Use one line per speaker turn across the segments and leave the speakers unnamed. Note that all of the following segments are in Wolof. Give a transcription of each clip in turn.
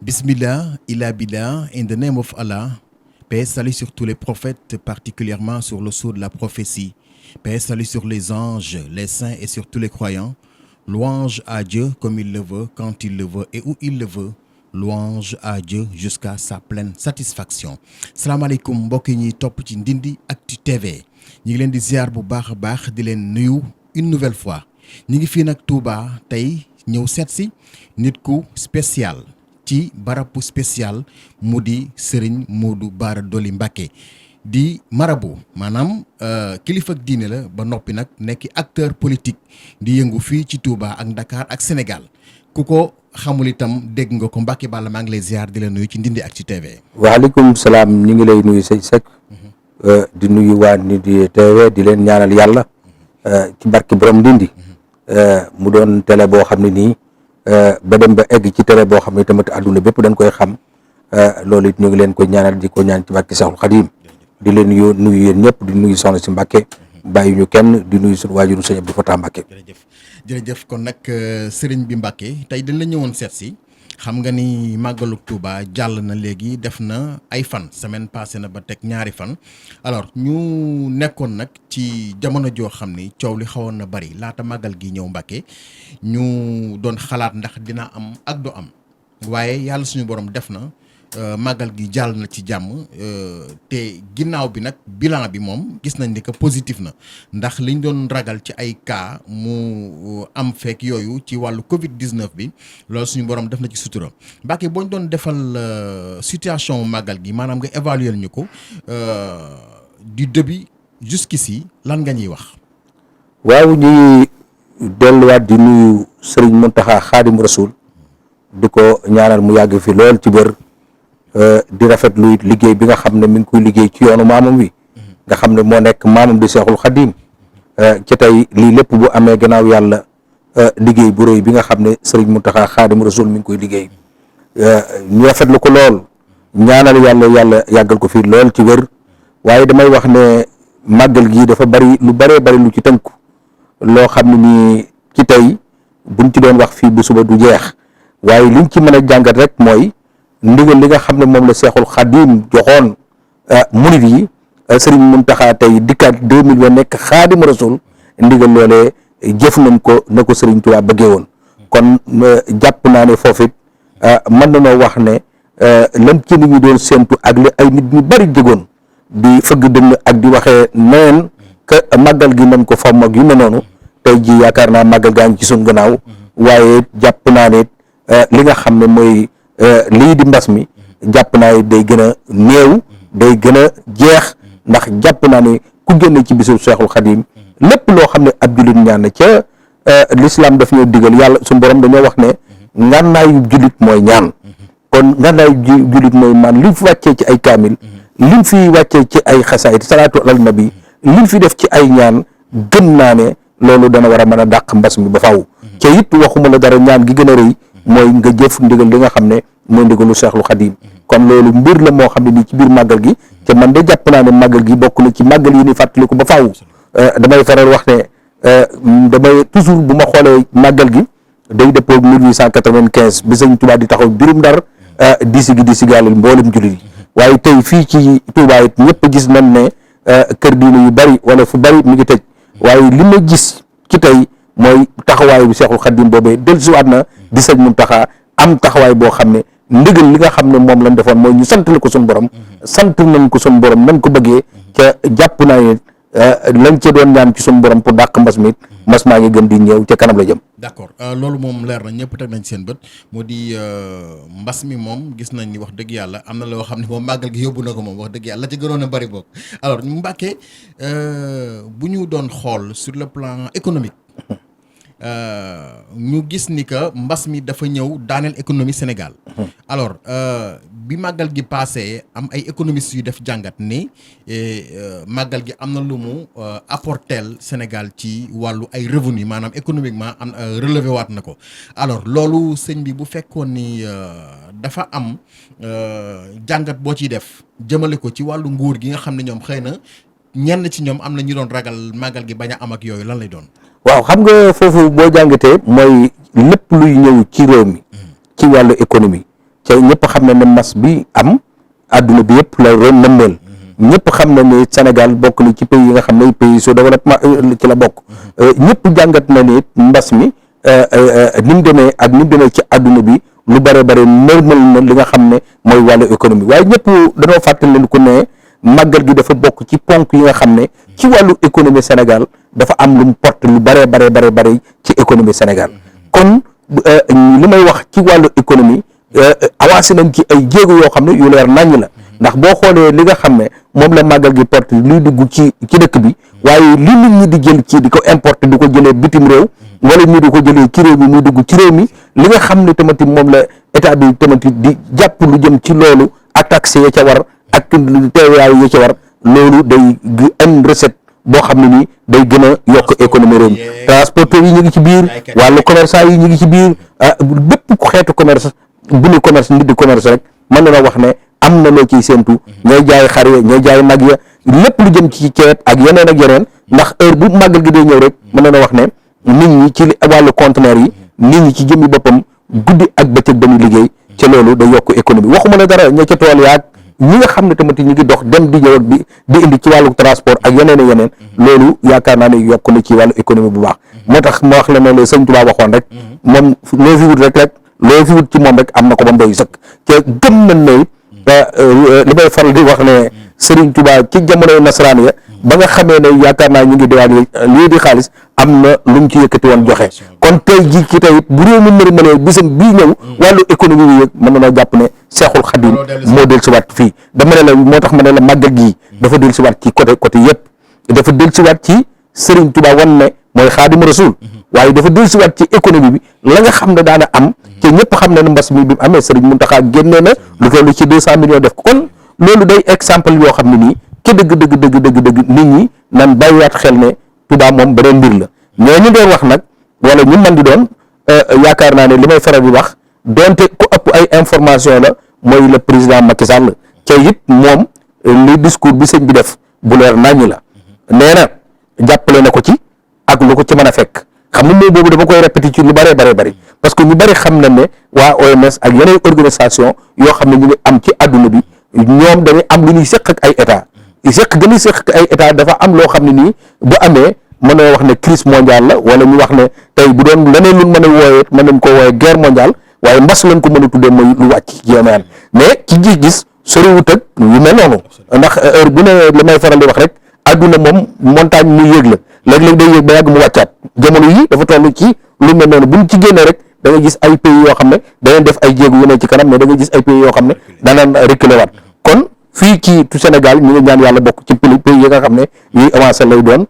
Bismillah, Ila Billah, in the name of Allah. Paix, salut sur tous les prophètes, particulièrement sur le sceau de la prophétie. Paix, salut sur les anges, les saints et sur tous les croyants. Louange à Dieu comme il le veut, quand il le veut et où il le veut. Louange à Dieu jusqu'à sa pleine satisfaction. Salaamaaleykum mbokk yi ñuy topp ci Ndindy Actu TV ñu ngi leen di ziar bu baax a baax di leen nuyu une nouvelle fois ñu ngi fii nag Touba tey ñëw seet si nit ku spécial ci barabu spécial mu di Serigne Modou Bara Dolly Mbacké di marabu maanaam kilifa ak diine la ba noppi nag nekk acteur politique di yëngu fii ci Touba ak Dakar ak Sénégal ku ko xamul itam dégg nga ko Mbacké Balla maa ngi lay ziar di la nuyu ci Ndindy Actu TV.
waaleykum salaam ñu ngi lay nuyu sëñ Seck di nuyu waa Ndindy TV di leen ñaanal yàlla ci barki borom Ndindy mu doon télé boo xam ne nii ba dem ba egg ci télé boo xam ne tamit àdduna bépp dañ koy xam loolu it ñu ngi leen koy ñaanal di ko ñaan ci barki Seexul Xadiim di leen nuyu yéen ñëpp di nuyu soxna si Mbacké bàyyi ñu kenn di nuyu suñu waajuru sëñ Abdou Fatah Mbacké.
jërëjëf kon nag sëriñ bi Mbacké tey dañ la ñëwoon seet si xam nga ni màggalu Touba jàll na léegi def na ay fan semaine passée na ba teg ñaari fan alors ñu nekkoon nag ci jamono joo xam ni coow li xawoon na bari laata màggal gi ñëw Mbacké ñu doon xalaat ndax dina am ak du am waaye yàlla suñu borom def na màggal gi jàll na ci jàmm te ginnaaw bi nag bilan bi moom gis nañ ni que positif na ndax liñ doon ragal ci ay cas mu am fekk yooyu ci wàllu Covid 19 bi loolu suñu borom def na ci sutura Mbacké boo ñu doon defal situation màggal gi maanaam nga évaluer ñu ko du début jusqu'ici lan nga ñuy wax.
waaw ñuy delluwaat di nuyu Serigne Mountakha Khadim Rasoul di ko ñaanal mu yàgg fi lool ci bër. di rafetlu it liggéey bi nga xam ne mi ngi koy liggéey ci yoonu maamam wi nga xam ne moo nekk maamam di Seexul Xadiim ci tey lii lépp bu amee gannaaw yàlla liggéey bu rëy bi nga xam ne Serigne Mountakha Khadim Rasoul mi ngi koy liggéey ñu rafetlu ko lool ñaanal yàlla yàggal ko fii lool ci wér waaye damay wax ne màggal gii dafa bari lu lu ci tënku loo xam ne nii ci tey buñ ci doon wax fii bu suba du jeex waaye liñ ci mën a jàngat rek mooy ndigal li nga xam ne moom la Seexul Xadiim joxoon murid yi Serigne Mountakha tey dikkaat 2020 nekk Xaadim Rasul ndigal loolee jëf nañ ko na ko Serigne Touba bëggee woon kon jàpp naa ne foofu it mën nañoo wax ne lan ci nit ñi doon séentu ak li ay nit ñu bari jógoon di fëgg dënn ak di waxee neen que màggal gi nañ ko fomm ak yu mel noonu tey ji yaakaar naa màggal gaa ngi ci suñ gannaaw waaye jàpp naa ne li nga xam ne mooy lii di mbas mi jàpp naa ne day gën a néew day gën a jeex ndax jàpp naa ne ku génne ci bisu Seexul Xadiim lépp loo xam ne ab jullit ñaan na ca l'islam daf ñoo digal yàlla suñu borom dañoo wax ne ngànnaayu jullit mooy ñaan kon ngànnaayu jullit mooy maan liñ fi wàccee ci ay kaamil liñ fi wàccee ci ay xasaayid salaatu alal nabi liñ fi def ci ay ñaan gën naa ne loolu dana war a mën a dàq mbas mi ba faaw ca it waxuma la dara ñaan gi gën a rëy mooy nga jëf ndigal li nga xam ne mooy ndigalu Seexul Xadiim kon loolu mbir la moo xam ne nii ci biir màggal gi te man de jàpp naa ne màggal gi bokk na ci màggal yi ni fàttaliku ba faaw damay faral wax ne damay toujours bu ma xoolee màggal gi day dëppoo 1895 bi Sëñ Tuubaa di taxaw birum Ndar di sigaalal mboolem jullit yi waaye tey fii ci Tuubaa it ñëpp gis nañ ne kër diine yu bari wala fu bari mi ngi tëj waaye li ma gis ci tey mooy taxawaayu bi Seexul Xadiim boobee dellusiwaat na di Sëñ Mountakha am taxawaay boo xam ne ndigal li nga xam ne moom lañ defoon mooy ñu sant la ko suñu borom sant nañ ko suñu borom nañ ko bëggee ca jàpp naa ne lañ ca doon ñaan ci suñu borom pour dàq mbas mi mbas maa ngi gën di ñëw ca kanam la jëm.
d'accord loolu moom leer na ñëpp teg nañ seen bët moo di mbas mi moom gis nañ ni wax dëgg yàlla am na loo xam ne moom màggal gi yóbbu na ko moom wax dëgg yàlla la ci gënoon a bari boog alors Mbacké bu ñu doon xool sur le plan économique. ñu gis ni que mbas mi dafa ñëw daaneel économie Sénégal alors bi màggal gi passé am ay économistes yu def jàngat ni màggal gi am na lu mu apporteel Sénégal ci wàllu ay revenu maanaam économiquement am relevé waat na ko alors loolu sëñ bi bu fekkoon ni dafa am jàngat boo ciy def jëmale ko ci wàllu nguur gi nga xam ne ñoom xëy na ñenn ci ñoom am na ñu doon ragal màggal gi bañ a am ak yooyu lan lay doon.
waaw xam nga foofu boo jàngatee mooy lépp luy ñëw ci réew mi ci wàllu économie ca ñëpp xam ne mbas bi am adduna bi yëpp la ren nëmmeel ñëpp xam na ne Sénégal bokk na ci pays yi nga xam ne pays sous développement ci la bokk ñëpp jàngat na ne mbas mi ni mu demee ak ni mu demee ci adduna bi lu bare bare normal na li nga xam ne mooy wàllu économie waaye ñëpp dañoo fàttali leen ko ne màggal gi dafa bokk ci ponk yi nga xam ne ci wàllu économie Sénégal dafa am lu mu porte lu bare bare ci économie Sénégal kon li may wax ci wàllu économie avancé nañ ci ay jéego yoo xam ne yu leer naññ la ndax boo xoolee li nga xam ne moom la màggal gi porte luy dugg ci dëkk bi waaye li nit ñi di jël ci di ko importer di ko jëlee bitim réew wala ñu di ko jëlee ci réew mi muy dugg ci réew mi li nga xam ne tamit moom la état bi tamit di jàpp lu jëm ci loolu ak taxe ya ca war ak TVA ya ca war loolu day am recette boo xam ne nii day gën a yokk économie réew mi transporteurs yi ñu ngi ci biir wàllu commerçant yi ñu ngi ci biir bépp ku xeetu commerce bu ñu commerce nit di commerce rek mën na wax ne am na loo ciy séentu ñooy jaay xar ya ñooy jaay nag ya lépp lu jëm ci ceeb ak yeneen ak yeneen ndax heure bu màggal gi day ñëw rek mën na wax ne nit ñi ci wàllu conteneur yi nit ñi ci jëmmi boppam guddi ak bëccëg dañuy liggéey ca loolu day yokk économie waxuma la dara ña ca tool yaag ñi nga xam ne tamit ñu ngi dox dem di ñëw ak di indi ci wàllu transport ak yeneen yeneen loolu yaakaar naa ne yokk na ci wàllu économie bu baax moo tax ma wax la ne la sëñ Tuubaa waxoon rek moom loo fi wut rek loo fi wut ci moom rek am na ko ba mu doy sëkk te gëm nañ ne li may faral di wax ne Sëriñ Tuubaa ci jamonoy nasaraan ya ba nga xamee ne yaakaar naa ñu ngi diwaan lii di xaalis am na lu mu ci yëkkati woon joxe kon tey ji ci tey bu réew mi mëri bisam bii ñëw wàllu économie bi yëg mën na noo jàpp ne Seexul Xadim moo del si waat fii dama ne la moo tax ma ne la màggal gii dafa del si waat ci côté yëpp dafa del si waat ci Sëriñ Tuubaa wan ne mooy Xaadimu Rasuul waaye dafa del si waat ci économie bi la nga xam ne daana am te ñëpp xam ne ne mbas mi bi mu amee Sëriñ Muntaxa génnee na lu toll ci 200 millions def ko kon loolu day exemple yoo xam ne nii ci dëgg nit ñi nan bàyyiwaat xel ne Touba moom beneen mbir la ñooñu doon wax nag wala ñu man di doon yaakaar naa ne li may faral di wax donte ku ëpp ay information la mooy le président Macky Sall ca it moom li discours bi sëñ bi def bu leer naññ la nee na jàppale na ko ci ak lu ko ci mën a fekk xam nga mooy boobu dama koy répété ci lu bëree bëri parce que ñu bëri xam nañ ne waa OMS ak yeneen organisation yoo xam ne ñu ngi am ci adduna bi ñoom dañuy am lu ñuy seq ak ay état gën a seq ak ay état dafa am loo xam ne nii bu amee mën na wax ne crise mondiale la wala ñu wax ne tey bu doon leneen lu mën a wooyee mën nañ ko wooyee guerre mondiale waaye mbas lañ ko mën a tuddee mooy lu wàcc ci jéemayaan mais ci gis-gis soriwut ak yu mel noonu ndax heure bu ne li may faral di wax rek adduna moom montagne muy yéeg la léeg-léeg day yéeg ba yàgg mu wàccaat jamono yi dafa toll ci lu mel noonu buñ ci génnee rek da nga gis ay pays yoo xam ne danañ def ay jéego yu ne ci kanam mais da nga gis ay pays yoo xam ne danaan reculer waat kon fii ci Sénégal ñu ngi ñaan yàlla bokk ci pays yi nga xam ne yuy avancé lay doon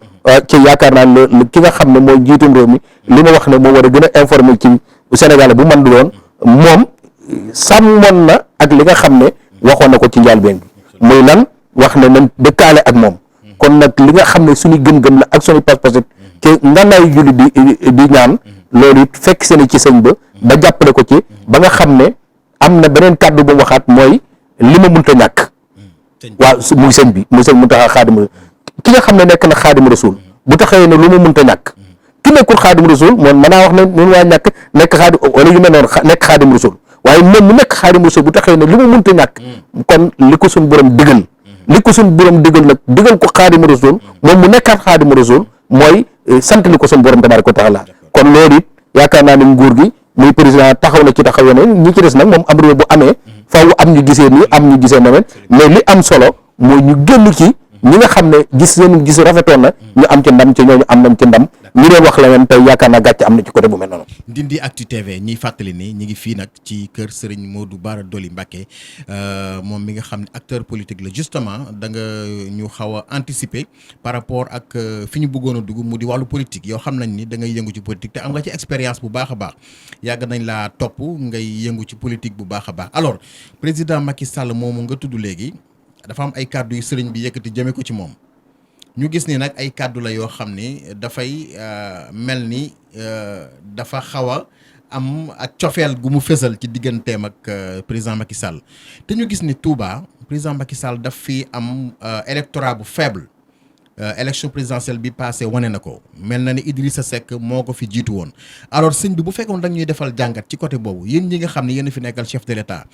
ci yaakaar naa ne ki nga xam ne mooy njiitum réew mi li ma wax ne moo war a gën a informé ci Sénégal bu man di doon moom sàmmoon na ak li nga xam ne waxoon na ko ci njëlbéen bi muy lan wax ne nañ dëkkaale ak moom kon nag li nga xam ne suñu gëm-gëm la ak suñu pas-pas te ngannaayu julli di ñaan loolu it fekk seen ci sëñ ba jàppale ko ci ba nga xam ne am na beneen kàddu bu mu waxaat mooy li ma mënta ñàkk waaw muy sëñ bi muy sëñ Muntaxa Xaadimu ki nga xam ne nekk na Xaadimu Rasuul bu taxawee ne lu ma mënta ñàkk ki nekkul Xaadimu Rasuul moom mën naa wax ne ñun waa ñàkk nekk xaadim wala yu mel noonu nekk Xaadimu Rasuul waaye moom mu nekk Xaadimu Rasuul bu taxawee ne lu ma mënta ñàkk kon li ko suñ borom digal nag digal ko Xaadimu Rasuul moom mu nekkaat Xaadimu Rasuul mooy sant li ko suñ borom tabaaraka wa taala kon loolu it yaakaar naa ne nguur gi muy président taxaw na ci taxaw yeneen ñi ci des nag moom am réew bu amee faaw am ñu gisee nii am ñu gisee neneen mais li am solo mooy ñu génn ci ñi nga xam ne gis rafetoon na ñu am ci ndam ci ñooñu am nañ ci ndam ñi doon wax leneen tey yaakaar naa gàcce am na ci côté bu mel noonu.
Ndindy Actu TV ñiy fàttali ni ñi ngi fii nag ci kër Serigne Modou Bara Dolly Mbacké moom mi nga xam ne acteur politique la justement da nga ñu xaw a anticiper par rapport ak fi ñu bëggoon a dugg mu di wàllu politique yow xam nañ ni da ngay yëngu ci politique te am nga ci expérience bu baax a baax yàgg nañ laa topp ngay yëngu ci politique bu baax a baax alors président Macky Sall moomu nga tudd léegi dafa am ay kàddu yu sëriñ bi yëkkati jëme ko ci moom ñu gis ni nag ay kàddu la yoo xam ni dafay mel ni dafa xaw a am ak cofeel gu mu fësal ci digganteem ak président Macky Sall te ñu gis ni Touba président Macky Sall daf fi am électorat bu faible élection présidentielle bi passé wane na ko mel na ni Idrissa Seck moo ko fi jiitu woon alors sëñ bi bu fekkoon dañ ñuy defal jàngat ci côté boobu yéen ñi nga xam ne yéen a fi nekkal chef de l'État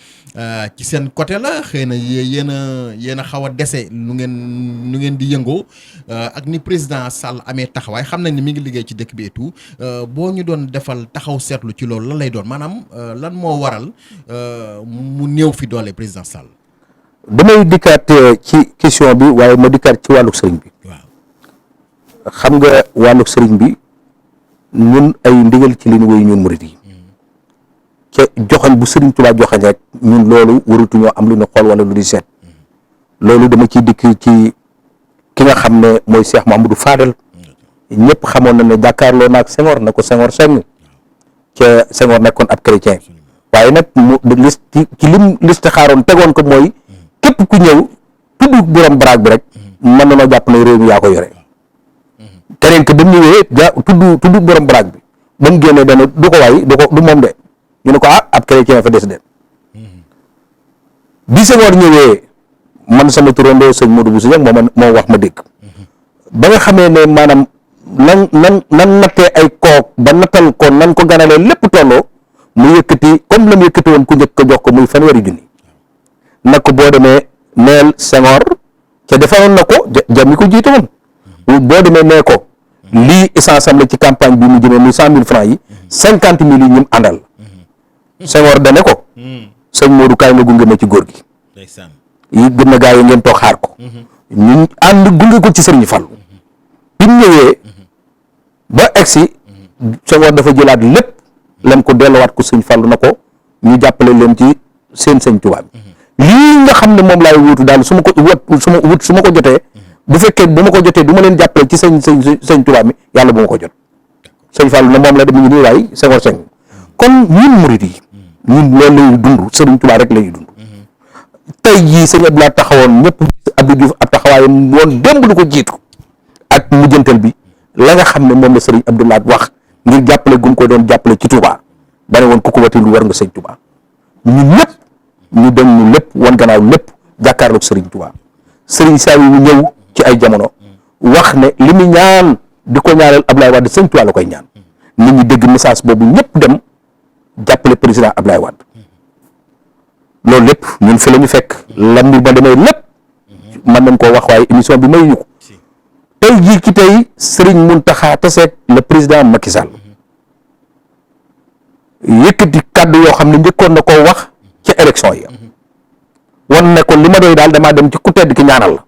ci seen côté la xëy na yéen a xaw a dese nu ngeen di yëngoo ak ni président Sall amee taxawaay xam nañ ni mi ngi liggéey ci dëkk bi et tout boo ñu doon defal taxaw seetlu ci loolu lan lay doon maanaam lan moo waral mu néew fi doole président Sall.
damay dikkaat ci question bi waaye ma dikkaat ci wàllu sëriñ bi.
waaw
xam nga wàllu sëriñ bi ñun ay ndigal ci li ñu woy ñun murid yi ca joxañ bu sëriñ Tuubaa joxañ rek ñun loolu warutuñoo am lu ñu xool wala lu di seet loolu dama ciy dikk ci ki nga xam ne mooy Cheikh Mamadou Fadel ñëpp xamoon na ne jàkkaarloo naag Senghor na ko Senghor seng ca Senghor nekkoon ab chrétien waaye nag mu liste ci lim liste xaaroon tegoon ko mooy képp ku ñëw tudd borom baraag bi rek mën na noo jàpp ne réew mi yaa ko yore keneen que ba mu ñëwee tudd borom baraag bi ba mu génnee dana du ko waay du moom de ñu ne ko ab chrétien fa des de bi Senghor ñëwee man sama turandoo sëñ Modou Bousso Dieng moo wax ma dégg ba nga xamee ne maanaam nan nattee ay kook ba nattal ko nan ko ganalee lépp tolloo mu yëkkati comme la mu yëkkati woon ku njëkk ko jox ko muy fanweeri junni nag ko boo demee neel Senghor ca defaroon na ko jam mi ko jiite woon boo demee nee ko lii essence am la ci campagne bi mu jëmee muy 100 000 francs yi 50 000 yi ñum àndal Senghor dane ko sëñ Modou kaay ma gunge ma ci góor gi yi gën na gaa yi ngeen toog xaar ko ñu ànd gunge ko ci sëriñ Fallu bi mu ñëwee ba egsi Senghor dafa jëlaat lépp lam ko delluwaat ko sëñ Fallu na ko ñu jàppale leen ci seen sëñ Tuubaa bi lii nga xam ne moom laay wuutu daal su ma ko jotee bu fekkee bu ma ko jotee du ma leen jàppale ci sëñ Tuubaa mi yàlla bu ma ko jot sëñ Fallu na moom la dem ngi nii waay Senghor seng kon ñun murid yi ñun loolu lañuy dund sëriñ Tuubaa rek lañuy dund tey jii sëñ Abdoulaye taxawoon ñëpp Abdou Diouf ab taxawaayam woon démb lu ko jiitu ak mujjantal bi la nga xam ne moom la sëriñ Abdoulaye wax ngir jàppale gum ko doon jàppale ci Touba ba ne woon ku ko wati lu war nga sëñ Touba ñun ñëpp ñu dem ñu lépp wan gannaaw lépp jàkkaarloog sëriñ Touba sëriñ Saliou yu ñëw ci ay jamono wax ne li mu ñaan di ko ñaanal Abdoulaye Wade sëñ Touba la koy ñaan nit ñi dégg message boobu ñëpp dem jàppale président Abdoulaye Wade loolu lépp ñun fi la ñu fekk la mbir ba demee lépp mën nañ koo wax waaye émission bi mayuñu ko tey jii ci tey Serigne Mountakha taseeg le président Macky Sall yëkkati kàddu yoo xam ne njëkkoon na koo wax ca élection yi wan ne ko li ma doy daal damaa dem ci ku tedd ki ñaanal la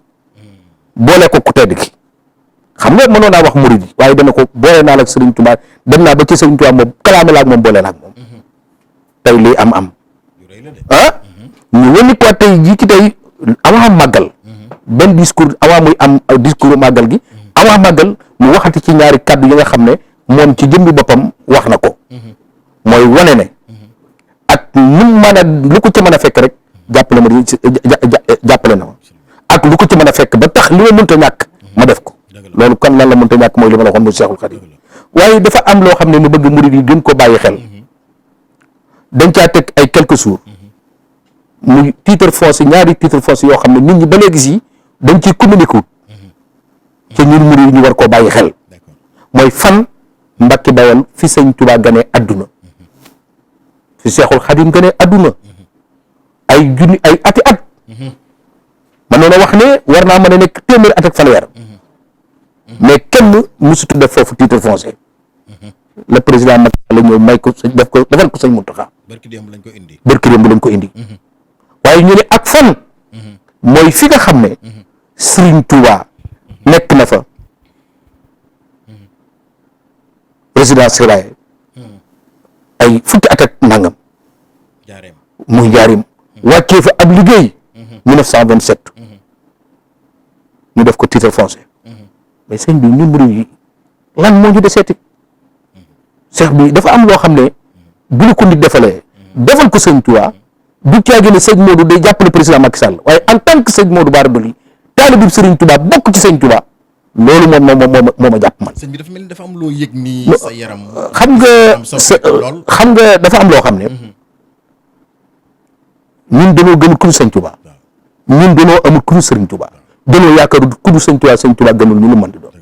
boole ko ku tedd ki xam nga mënoon naa wax murid yi waaye dana ko boole naa la ak Serigne Touba dem naa ba ci Serigne Touba moom kalaame la ak moom boole la ak moom tey lii am ñu wëni ko tey jii ci tey avant màggal benn discours avant muy am discours màggal gi avant màggal mu waxati ci ñaari kàddu yi nga xam ne moom ci jëmbi boppam wax na ko mooy wane ne ak nu mën a lu ko ci mën a fekk rek jàppale ma jàppale na ma ak lu ko ci mën a fekk ba tax li ma mënta ñàkk ma def ko loolu kan lan la mënta ñàkk mooy li ma la waxoon muy Seexul Xadiim waaye dafa am loo xam ne mu bëgg murid yi gën ko bàyyi xel dañ caa teg ay quelques jours muy titre foncier ñaari titre foncier yoo xam ne nit ñi ba léegi si dañ ciy communiquer ci ñun murid ñu war koo bàyyi xel mooy fan Mbàkke Bawol fi sëñ Tuubaa ganee adduna fi Seexul Xadiim ganee adduna ay junni ay ati at man noonu wax ne war naa mën a nekk téeméeri at ak fanweer mais kenn mësutu def foofu titre foncier le président Macky Sall ñëw may ko defal ko sëñ Mountakha
barki démb lañ ko indi
waaye ñu ne ak fan mooy fi nga xam ne Serigne Touba nekk na fa résidence surveillée ay fukki at ak nangam muy jaarim wàccee fa ab liggéey 1927 ñu def ko titre foncier mais sëñ bi ñun murid yi lan moo ñu deseeti seex bi dafa am loo xam ne bu la ko nit defalee defal ko sëñ Touba du caagi ne sëñ Modou day jàppale président Macky Sall waaye en tant que sëñ Modou Bara Dolly taalibu Serigne Touba bokk ci sëñ Touba loolu moom moo ma jàpp man.
sëñ bi dafa mel ni dafa am loo yëg nii sa yaram.
xam nga dafa am loo xam ne ñun dañoo gën ku ñu sëñ Touba ñun dañoo amul ku ñu Serigne Touba danoo yaakaaru ku du sëñ Tuubaa gënul ñu lu mën di doon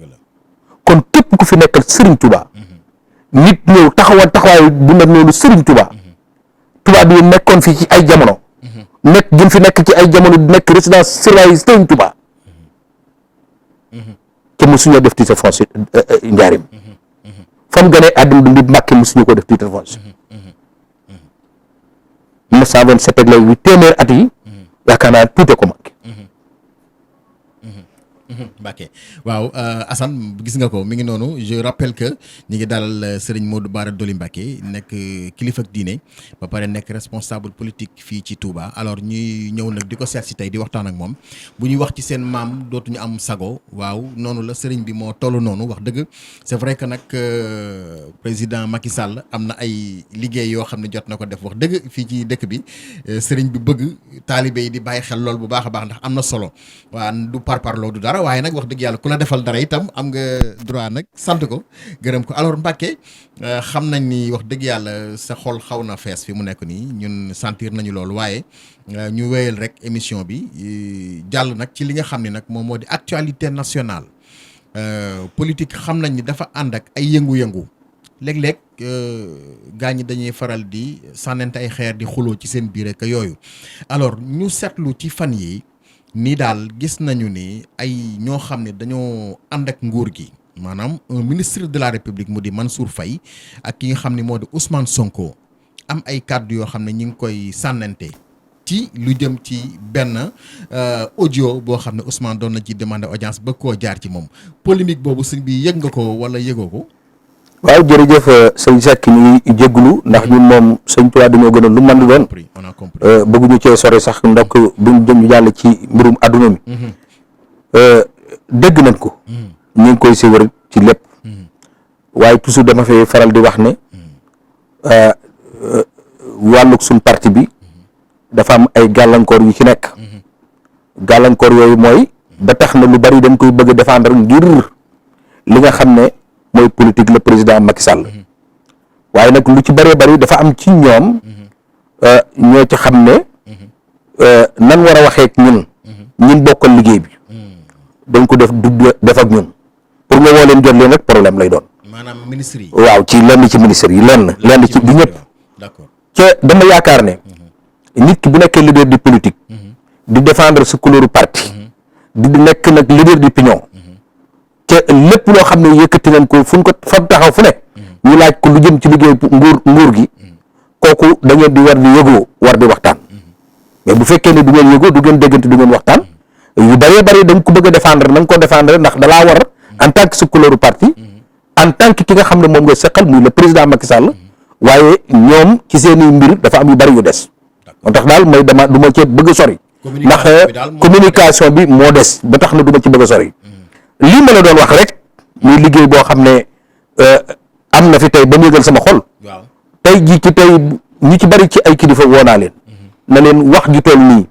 kon képp ku fi nekkal Sëriñ Tuubaa nit ñëw taxawaay bu mel noonu Sëriñ Tuubaa tubaab yi nekkoon fi ci ay jamono gën fi nekk ci ay jamono di nekk résidence surveillée Sëriñ Tuubaa te mosuñoo def titre foncier njaarim fam gënee àdduna du ndi Mbàkke mosuñu ko def titre foncier 1927 ak léegi téeméer at yi yaakaar naa tuute ko manqué
Mbacke waaw Assane gis nga ko mi ngi noonu je rappelle que ñi ngi dalal Serigne Modou Bara Dolly Mbacke nekk kilifa ak diine ba pare nekk responsable politique fii ci Touba alors ñuy ñëw nag di ko seet si tey di waxtaan ak moom bu ñuy wax ci seen maam dootuñu am sago waaw noonu la Serigne bi moo toll noonu wax dëgg c'est vrai que nag président Macky Sall am na ay liggéey yoo xam ne jot na ko def wax dëgg fii ci dëkk bi Serigne bi bëgg taalibe yi di bàyyi xel lool bu baax a baax ndax am na solo waa du parparloo du dara waaye nag wax dëgg yàlla ku la defal dara itam am nga droit nag sant ko gërëm ko alors Mbacke xam nañ ni wax dëgg yàlla sa xol xaw na fees fi mu nekk nii ñun sentir nañu loolu waaye ñu wéyal rek émission bi jàll nag ci li nga xam ne nag moom moo di actualité nationale politique xam nañ ni dafa ànd ak ay yëngu-yëngu léeg-léeg gaa ñi dañuy faral di sànnante ay xeer di xuloo ci seen biir ak yooyu alors ñu seetlu ci fan yi nii daal gis nañu ni ay ñoo xam ne dañoo ànd ak nguur gi maanaam un ministre de la République mu di Mansour Faye ak ki nga xam ne moo di Ousmane Sonko am ay kàddu yoo xam ne ñu ngi koy sànnante ci lu jëm ci benn audio boo xam ne Ousmane doon na ci demander audience ba koo jaar ci moom polémique boobu sëñ bi yëg nga ko wala yëgoo ko.
waaw jërëjëf sëñ Seck ñu ngi jégglu ndax ñun moom sëñ Tuubaa dañoo gënoon lu mën di doon bëgguñu cee sore sax ndax buñ jëm ñu jàll ci mbirum adduna mi dégg nañ ko ñu ngi koy séwër ci lépp waaye toujours dama fay faral di wax ne wàllug suñ parti bi dafa am ay gàllankoor yu ci nekk gàllankoor yooyu mooy ba tax na lu bari dañ koy bëgg a défendre ngir li nga xam ne mooy politique le président Macky Sall waaye nag lu ci bëree bëri dafa am ci ñoom ñoo ci xam ne nan war a waxee ak ñun bokkal liggéey bi dañ ko def ak ñun pour nga woo leen jot leen rek problème lay doon.
maanaam ministre yi.
waaw ci lenn ci ministre yi lenn ci du ñëpp.
d'accord
ca dama yaakaar ne nit ki bu nekkee leader di politique di défendre sa couleur parti di nekk nag leader d'opinion te lépp loo xam ne yëkkati nañ ko fu ñu ko fa taxaw fu ne ñu laaj ko lu jëm ci liggéey nguur gi kooku da ngeen di war di yëgoo war di waxtaan mais bu fekkee ne du ngeen yëgoo du ngeen déggante du ngeen waxtaan yu bëree bëri dañ ko bëgg a défendre na nga ko défendre ndax dalaa war en tant que sa couleur parti en tant que ki nga xam ne moom nga seqal muy le président Macky Sall waaye ñoom ci seen i mbir dafa am yu bëri yu des moo tax daal may dama du ma ci bëgg a sori ndax communication bi moo des ba tax na du ma ci bëgg a sori lii ma la doon wax rek muy liggéey boo xam ne am na fi tey ba mu yëgal sama xol tey ji ci tey ñu ci bari ci ay kilifa woo naa leen na leen wax ji toll nii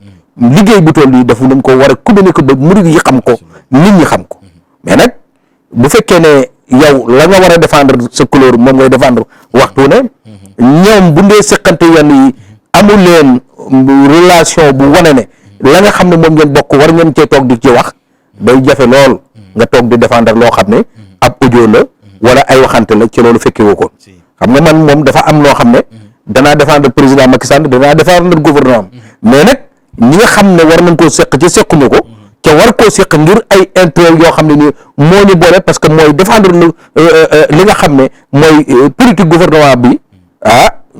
liggéey bu toll nii dafa nañ ko war a communiquer ba murid yi xam ko nit ñi xam ko mais nag bu fekkee ne yow la nga war a défendre sa couleur moom ngay défendre waxtu ne ñoom bu ndee seqante yenn yi amul leen relation bu wane ne la nga xam ne moom ngeen bokk war ngeen cee toog di ci wax day jafe lool nga toog di défendre loo xam ne ab audio la wala ay waxante la ci loolu fekkee woo ko xam nga man moom dafa am loo xam ne danaa défendre président Macky Sall danaa défendre gouvernement mais nag ñi nga xam ne war nañ koo seq ci sequñu ko te war koo seq ngir ay intérêt yoo xam ne ni moo ñu boole parce que mooy défendre li nga xam ne mooy politique gouvernement bi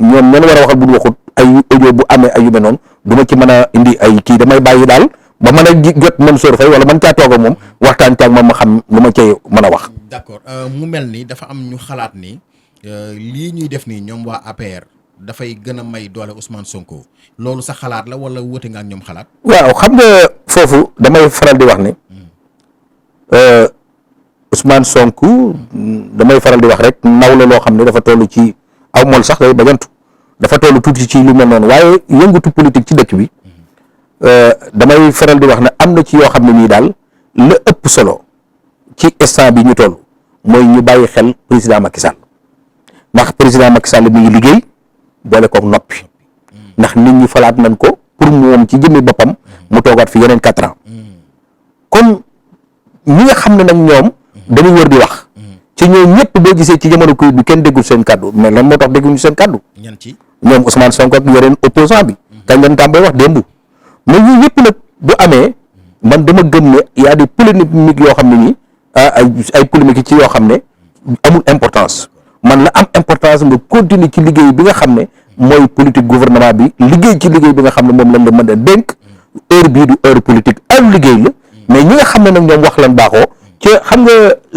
ñoom ñen war a waxal bu ñu waxut ay audio bu amee ay yu mel noonu du ma ci mën a indi ay kii damay bàyyi daal ba mën a jot Mansour Faye wala man caa toog ak moom waxtaan caag moom ma xam lu ma cay mën a wax.
d'accord mu mel ni dafa am ñu xalaat ni lii ñuy def nii ñoom waa APR dafay gën a may doole Ousmane Sonko loolu sa xalaat la wala wute nga ak ñoom xalaat.
waaw xam nga foofu damay faral di wax ne Ousmane Sonko damay faral di wax rek naw la loo xam ne dafa toll ci aw mool sax day bajantu dafa toll tuuti ci lu mel noonu waaye yëngatu politique ci dëkk bi damay faral di wax ne am na ci yoo xam ne nii daal la ëpp solo ci instant bi ñu toll mooy ñu bàyyi xel président Macky Sall ndax président Macky Sall mi ngi liggéey boole koog noppi ndax nit ñi falaat nañ ko pour moom ci jëmmi boppam mu toogaat fi yeneen 4 ans kon ñi nga xam ne nag ñoom dañuy wër di wax ci ñoom ñëpp boo gisee ci jamono Covid bi kenn déggul seen kaddu mais lan moo tax dégguñu seen kaddu ñoom Ousmane Sonko ak yeneen opposant bi kañ lañ tàmbay wax démb mais ñu yëpp nag bu amee man dama gëm ne y a des polémiques yoo xam ne nii ay polémiques ci yoo xam ne amul importance man la am importance nga continuer ci liggéey bi nga xam ne mooy politique gouvernement bi liggéey ci liggéey bi nga xam ne moom lañ la mën a dénk heure bii du heure politique heure liggéey la mais ñi nga xam ne nag ñoom wax lan baaxoo ci xam nga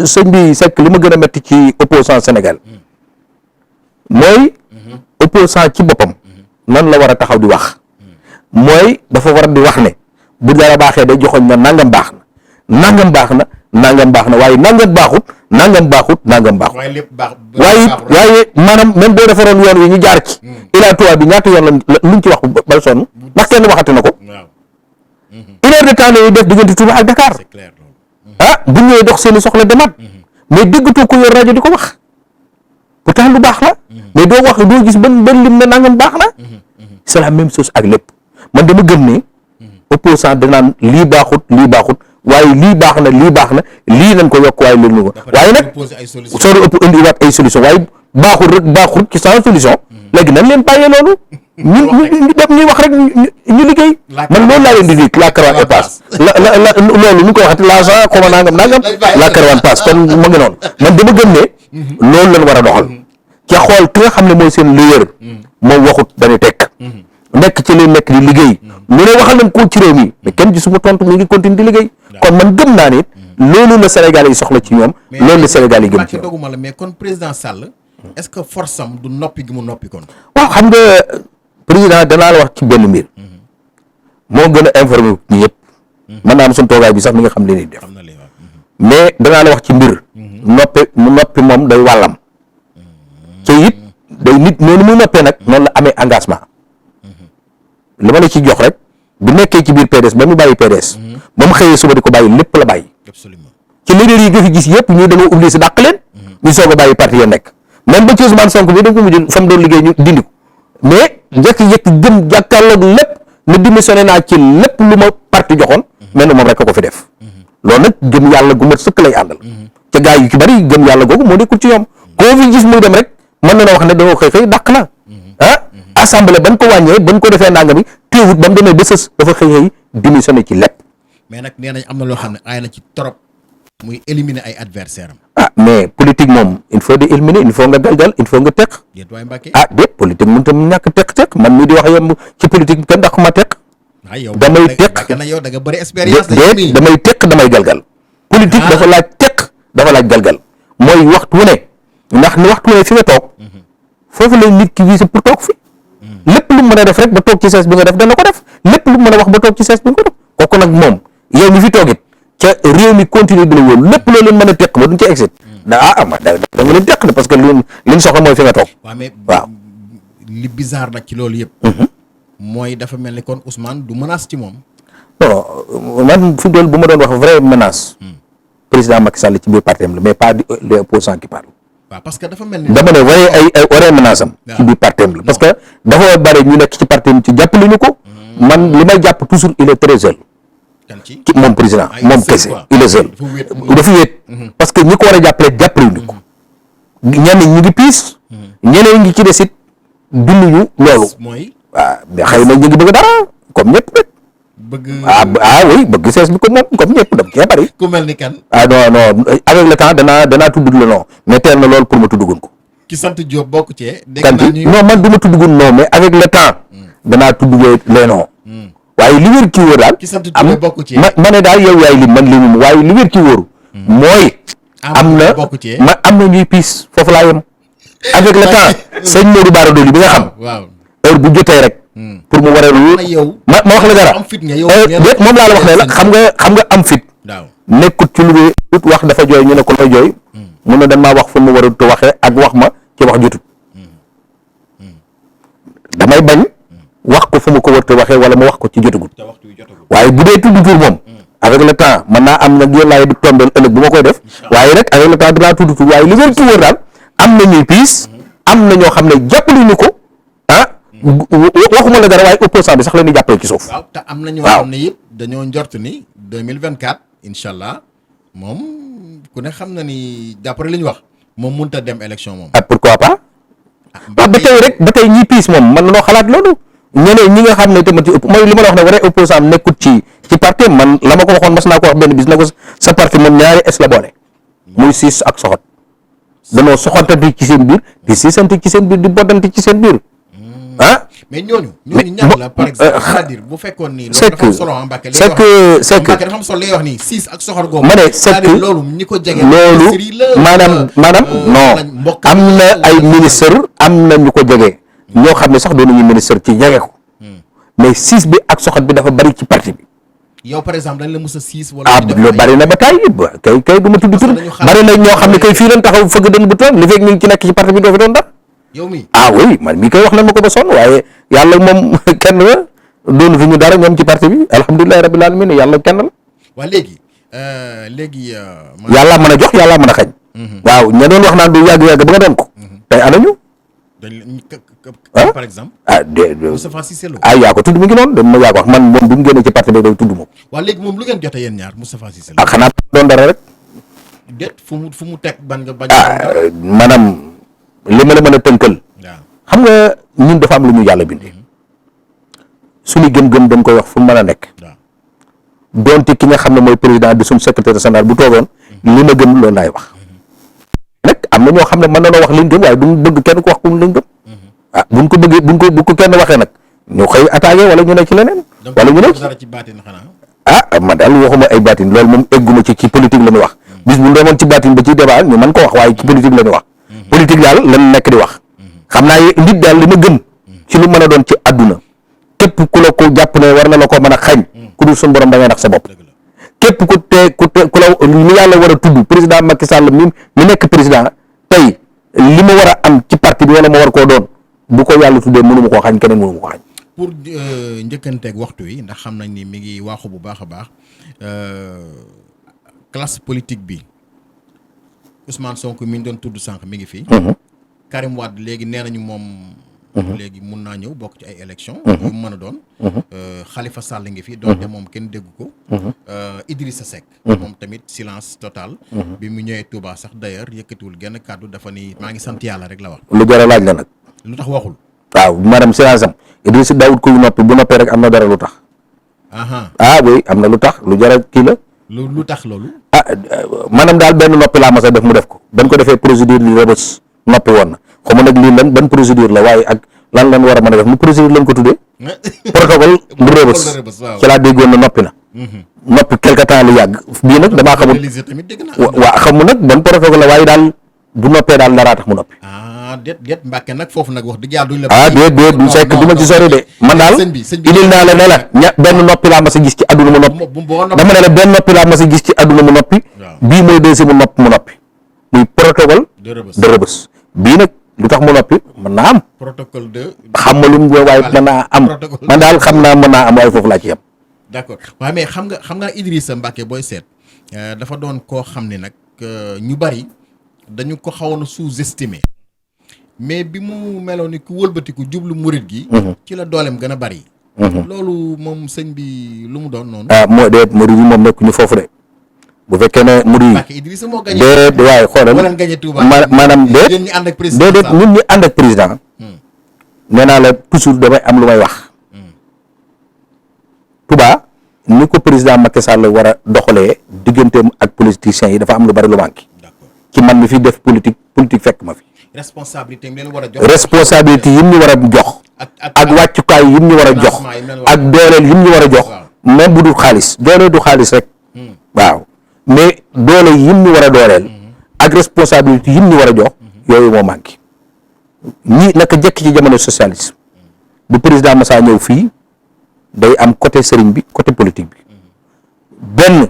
sëñ bi Seck li ma gën a metti ci opposant Sénégal mooy opposant ci boppam nan la war a taxaw di wax mooy dafa war a di wax ne bu dara baaxee day joxoñ na nangam baax na nangam baax na nangam baax na waaye nangam baaxut nangam baaxut nangam baaxut waaye maanaam même boo defaroon yoon wi ñu jaar ci Ila Touba bi ñaata yoon la luñ ci wax ba sonn ndax kenn waxati na ko une heure de temps la ñuy def diggante Touba ak Dakar bu ñëwee dox seeni soxla demaat mais déggatoo ko yor rajo di ko wax pourtant lu baax la mais doo wax doo gis ban lim ne nangam baax na c'est la même chose ak lépp man dama gëm ne opposant danaan lii baaxut waaye lii baax na lii nañ ko yokk waaye loolu ko waaye nag soo ëpp indiwaat ay solution waaye baaxul ci sans solution léegi nañ leen bàyyee loolu ñu dem ñuy wax rek ñu liggéey man loolu laa leen di dig la caravane passe loolu ñu ko waxati l'argent xoma nangam la caravane passe kon ma ngi noonu man dama gëm ne loolu lañ war a doxal ca xool ki nga xam ne mooy seen leader moom waxut dañuy tekk nekk ci li nekk di liggéey lu ne waxal nañ ko ci réew mi mais kenn gisuma tontu mi ngi continue di liggéey kon man gëm naa ne loolu la Sénégal yi soxla ci ñoom loolu la Sénégal yi gëm ci ñoom
doguma la mais kon président Sall est-ce que force am du noppi gi mu noppi kon
waaw xam nga président danaa la wax ci benn mbir moo gën a informé ñi yëpp mën naa am suñu toogaay bi sax mi nga xam li ñuy def mais danaa la wax ci mbir noppi moom day wàllam te it day nit noonu muy noppee nag noonu la amee engagement li ma la ci jox rek bu nekkee ci biir PDS ba mu bàyyi PDS ba mu xëyee suba di ko bàyyi lépp la bàyyi ci leader yi nga fi gis yëpp ñuy dañoo obligé dàq leen ñu soog a bàyyi parti ya nekk même ba ci Ousmane Sonko bi dañ ko mujj fa mu doon liggéey ñu dindi ko mais jékki-jékki gëm jàkkaarloog lépp ne démissionné naa ci lépp lu ma parti joxoon mel na moom rek ko fi def loolu nag gëm yàlla gu mat sëkk lay àndal ca gaa yu ci bari gëm yàlla googu moo nekkul ci ñoom koo fi gis muy dem rek mën na wax ne dañoo xëy dàq na assemblée bañ ko wàññee bañ ko defee ndànga bi téewut ba mu demee ba sës dafa xëy démissionné ci lépp
mais nag nee nañ am na loo xam ne aay na ci trop muy éliminer ay adversaire
am mais politique moom il faut de éliminer il faut nga galgal il faut nga teq déet politique mënu tam ñàkk teq man mii di wax yem ci politique kenn ndax ma teq damay teq
yow da nga bëri expérience
déet damay teq damay galgal politique dafa laaj teq dafa laaj galgal mooy waxtu wu ne ndax ni waxtu wu ne fi nga toog foofu lay nit ki visé pour toog fi lépp lu mu mën a def rek ba toog ci sees bi nga def dana ko def lépp lu mu mën a wax ba toog ci sees bi nga ko def kooku nag moom yow mi fi toogit ca réew mi continuer di la wóolu lépp loo leen mën a teq ba duñ ci exit da nga leen teq de parce que liñ soxla mooy fi nga toog waaw
li bizarre nag ci loolu yëpp mooy dafa mel ni kon Ousmane du menace ci moom
non man fi dool bu ma doon wax vraie menace président Macky Sall ci biir parti am la mais pas les opposants qui parlent
waaw parce que dafa mel ni
dama ne waaye ay vraie menace am ci biir parti am la parce que dafa bari ñu nekk ci parti am ci jàppale ñu ko man li may jàpp toujours il est très seul ci moom président moom kese il est seul dafa wéet parce que ñi ko war a jàppale ñu ko ñenn ñi ngi piis ñeneen ngi ci desit binduñu loolu waaw mais xëy na ñu ngi bëgg dara comme ñëpp rek oui bëgg sees bi comme ñëpp dam cee bari
ku mel ni kan
non avec le temps danaa tudd le nom mais teel na loolu pour ma tuddugun ko
ki sant Diop bokk ci
kan ci non man du ma tuddugun non mais avec le temps danaa tudd les noms waaye li wér ci wóor daal ma ne daal yow yaay lim man limum waaye li wér ci wóoru mooy am na ñuy piis foofu laa yem avec le temps sëñ Modou Bara Dolly bi nga xam heure bu jotee rek pour mu war a ma wax la dara déet moom laa la wax ne la xam nga am fit nekkut ci lu ut wax dafa jooy ñu ne ko looy jooy mun na dañ maa wax fu mu war a waxee ak wax ma ci wax jotut damay bañ wax ko fu mu ko wërte waxee wala mu wax ko ci jotagut waaye bu dee tudd tur moom avec le temps mën naa am nag yéen laay di tombeel ëllëg bu ma koy def waaye rek avec le temps dinaa tudd tur waaye li wér ci wóor daal am na ñuy piis am na ñoo xam ne jàppale ñu ko waxuma la dara waaye opposant bi sax la ñuy jàppale ci suuf
waaw te am na ñoo xam ne yëpp dañoo njort ni 2024 incha allah moom ku ne xam na ni d'après li ñu wax moom mënut a dem élection moom.
ah pourquoi pas. waaw ba tey rek ba tey ñi piis moom mën nañoo xalaat loolu ñeneen ñi nga xam ne tamit mooy li ma la wax ne vrai opposant nekkut ci parti man la ma ko waxoon mas naa ko wax benn bis na ko sa parti moom ñaari es la boole muy siis ak soxot danoo soxotante ci seen biir di siisante ci seen biir di boddante ci seen biir ah.
mais ñooñu ñaan la par exemple c'est-à-dire bu fekkoon ni.
c'est que c'est que
Mbacke dafa am solo lay wax ni siis ak soxor googu.
ma ne c'est que
loolu ñi ko jege.
loolu maanaam non am na ay ministre am na ñu ko jege ñoo xam ne sax doon nañu ministre ci jege ko mais siis bi ak soxot bi dafa bari ci parti bi.
yow par exemple dañ la mës a siis wala
lu bari na ba tey kay du ma tudd tur bari na ñoo xam ne kay fii leen taxaw fëgg dënn bu toon li fekk mi ngi ci nekk ci parti bi doo fi doon dara.
yow mi
oui man mii koy wax na ma ko ba sonn waaye yàlla moom kenn la doonu fi ñu dara ñoom ci parti bi alhamdulilahi rabbil alamin yàlla kenn la.
waa léegi.
yàlla mën a jox yàlla mën a xañ. waaw ña doon wax naan du yàgg-yàgg ba nga doon ko. tey anañu.
par exemple.
Moustapha Cissé Lo yaa ko tudd mi ngi noonu dama yaa ko wax man moom bi mu génnee ci parti bi day tudd moom.
waa léegi moom lu ngeen jotee yéen ñaar Moustapha Cissé Lo.
xanaa doon dara rek.
déet fu mu teg ban nga bañ.
maanaam li ma la mën a tënkal. xam nga ñun dafa am lu ñu yàlla bindee. suñu gëm-gëm dañ koy wax fu mu mën a nekk. donte ki nga xam ne mooy président de suñu secrétaire général bu toogoon. li ma gëm loolu laay wax. nag am na ñoo xam ne mën na noo wax liñ gëm waaye duñ bëgg kenn ko wax ku liñ gëm. buñ ko bëggee bu ko kenn waxee nag ñu xëy attaqué wala ñu ne ci leneen. wala ñu ne ci man daal waxuma ay baatin loolu moom egguma ci politique la ñu wax. bis bu ñu demoon ci baatin ba ci débat ñu mën ko wax waaye ci politique la ñu wax. politique daal lan nekk di wax. xam naa nit daal li ma gëm. ci lu mën a doon ci àdduna. képp ku la ko jàpp ne war na la ko mën a xañ. ku dul suñu borom da ngay nax sa bopp. képp ku la li yàlla war a tudd président Macky Sall mi nekk président tey li ma war a am ci parti bi wala ma war koo doon bu ko yàlla tuddee mënu ma koo xañ keneen mënu ma ko xañ.
pour njëkkanteeg waxtu wi ndax xam nañ ni mi ngi waaxu bu baax a baax classe politique bi Ousmane Sonko mi ñu doon tudd sànq mi ngi fi. Karim Wade léegi nee nañu moom. léegi mun naa ñëw bokk ci ay élection yu mën a doon. Khalifa Sall ngi fi. donte moom kenn déggu ko. Idrissa Seck. moom tamit silence total. bi mu ñëwee Touba sax d'ailleurs yëkkatiwul genn kàddu dafa ni maa ngi sant yàlla rek la wax.
lu jar a laaj la nag.
lu tax waxul.
waaw maanaam silence am Idrissa daawut koy noppi bu noppee rek am na dara lu tax. oui am na lu tax lu jar a kii la.
lu tax loolu.
maanaam daal benn noppi laa mas a def mu def ko ban ko defee procédure li rëbës noppi woon na xaw ma nag lii lan ban procédure la waaye ak lan war a mën a def mu procédure lañ ko tuddee. protocole bu rëbës ci laa déggoon na noppi na. noppi quelque temps lu yàgg bii nag damaa xamul. waaw xamu nag ban protocole la waaye daal bu noppee daal daraa tax mu noppi.
déet Mbàkke nag foofu nag wax dëgg yàlla duñ la.
déet du sekk du ma ci sori de man daal indil naa la ne la benn noppi laa mas a gis ci àdduna mu noppi dama ne la benn noppi laa mas a gis ci àdduna mu noppi bii mooy deuxième mu noppi muy protocole de Rebeuss bii nag lu tax mu noppi mën naa am
protocole de
xam nga lu mu waaye mën naa am man daal xam naa mën naa am waaye foofu laa ci yem.
d'accord waaye mais xam nga Idrissa Mbacke booy seet dafa doon koo xam ne nag ñu bari dañu ko xawoon a sous-estimer mais bi mu meloon ni ku wëlbatiku jublu murit gi. ci la dooleem gën a bari. loolu moom sëñ bi lu mu doon noonu.
moo de murit yi moom nekkuñu foofu de bu fekkee ne murit yi déet waaye xoolal maanaam déet ñun ñi ànd ak président nee naa la toujours damay am lu may wax. Touba ni ko président Macky Sall war a doxalee digganteem ak politiciens yi dafa am lu bari lu manqué. ci man mi fi def politique fekk ma fi.
responsabilité yi ñu war a jox
responsabilité yi ñu war a jox. ak wàccukaay yi ñu war a jox. ak dooleel yi ñu war a jox. même bu dul xaalis dooleel du xaalis rek. waaw mais doole yi ñu war a dooleel. ak responsabilité yi ñu war a jox. yooyu moo manqué. ñi naka jekk ci jamono socialiste. bu président Massa ñëw fii day am côté sëriñ bi côté politique bi. benn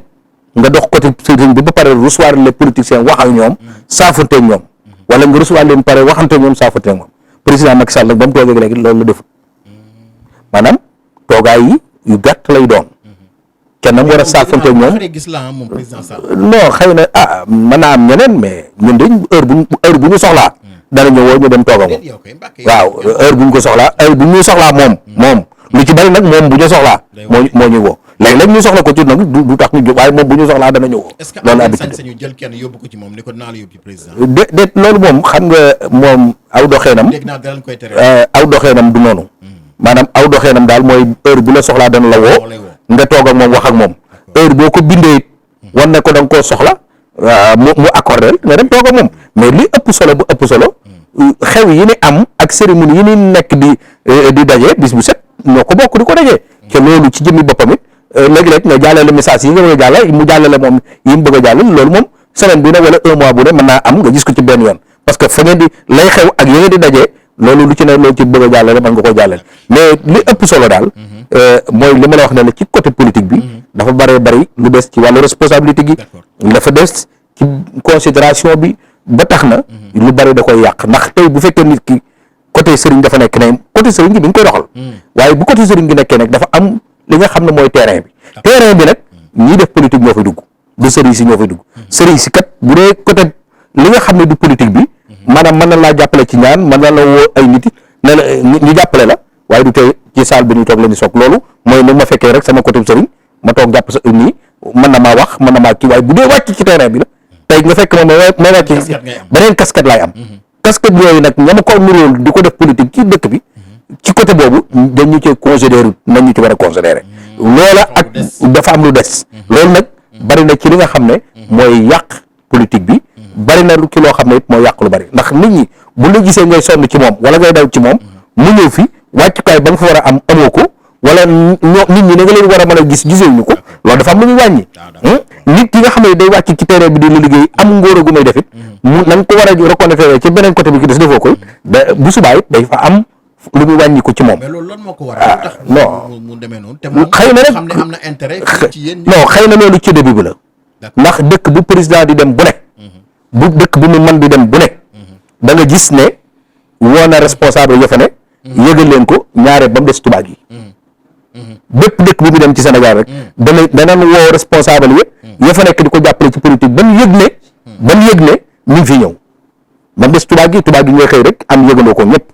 nga dox côté sëriñ bi ba pare recevoir les politiciens wax ak ñoom. saafante ak ñoom. wala nga recevoir leen pare waxante ñoom saafante ak moom président Macky Sall nag ba mu toogee léegi loolu la defut maanaam toogaay yi yu gàtt lay doon kenn mu war a saafante ak ñoom non xëy na mën naa am ñeneen mais ñun dañ heure bu ñu soxlaa dana ñëwoo ñu dem toog ak moom waaw heure bu ñu ko soxlaa heure bu ñu soxlaa moom lu ci bari nag moom bu ñu soxlaa moo ñuy woo léeg-léeg ñu soxla ko ci nag du tax ñu jóg waaye moom bu ñu soxlaa dana ñëw.
est-ce que am na sañ-sañu jël kenn yóbbu ko ci moom ni ko naa la yóbbu ci président.
déet loolu moom xam nga moom aw doxeenam.
dégg naa danañ koy tere.
aw doxeenam du noonu. maanaam aw doxeenam daal mooy heure bu la soxlaa dana la woo. nga toog ak moom wax ak moom. heure boo ko bindee it wan ne ko da nga koo soxla mu accordé nga dem toog ak moom mais li ëpp solo bu ëpp solo xew yi ni am ak cérémonie yi ni nekk di daje bis bu set ñoo ko bokk di ko dajee. te loolu ci jëmmi boppam it léeg-léeg nga jàllale message yi nga bëgg a jàllale mu jàllale moom yi mu bëgg a jàllale loolu moom semaine bu ne wala un mois bu ne mën naa am nga gis ko ci benn yoon parce que fa ngeen di lay xew ak ya ngeen di dajee loolu lu ci ne loo ci bëgg a jàllale mën nga koo jàllale mais li ëpp solo daal mooy li ma la wax ne la ci côté politique bi dafa bari lu des ci wàllu responsabilité gi dafa des ci considération bi ba tax na lu bari da koy yàq ndax tey bu fekkee nit ki côté sëriñ dafa nekk ne côté sëriñ gi dañ koy doxal waaye bu côté sëriñ gi nekkee nag dafa am li nga xam ne mooy terrain bi nag ñii def politique ñoo fay dugg du sëriñ si ñoo fay dugg sëriñ si kat bu dee côté li nga xam ne du politique bi maanaam mën na laa jàppale ci ñaan mën na la woo ay nit ne la ñu jàppale la waaye du tey ci salle bi ñu toog leen di soog loolu mooy ni ma fekkee rek sama côté sëriñ ma toog jàpp sa nii mën na maa wax mën na maa kii waaye bu dee wàcc ci terrain bi la tey nga fekk moom ma wàcc beneen casquette laay am casquette yooyu nag ñama ko nuróol di ko def politique ci dëkk bi ci côté boobu dañu ci considérer nañ ñu ci war a considérer loola ak dafa am lu des loolu nag bari na ci li nga xam ne mooy yàq politique bi bari na lu ci loo xam ne it mooy yàq lu bari ndax nit ñi bu la gisee ngay sonn ci moom wala ngay daw ci moom mu ñëw fi wàccukaay ba nga fa war a am amoo ko wala nit ñi ne nga leen war a mën a gis gisewuñu ko loolu dafa am lu ñuy wàññi nit ki nga xam ne day wàcc ci terrain bi di la liggéey am ngóor gu may defit mu na nga ko war a reconnaître ci beneen côté bi ki des defoo koy bu subaa it day fa am lu muy wàññi ko ci moom.
mais loolu lan moo ko waral tax mu demee noonu te moom
xëy na rek
xam ne am na intérêt ci yéen
non xëy na loolu ci début bi la ndax dëkk bu président di dem bu nekk bu dëkk bu mu mën di dem bu nekk da nga gis ne woo na responsable ya fa ne yëgal leen ko ñaare ba mu des tubaab yi bépp dëkk bu mu dem ci Sénégal rek danañ woo responsable yi ya fa nekk di ko jàppale ci politique ba mu yëg ne mi ngi fi ñëw ba mu des tubaab yi ngay xëy rek am yëgandoo ko ñëpp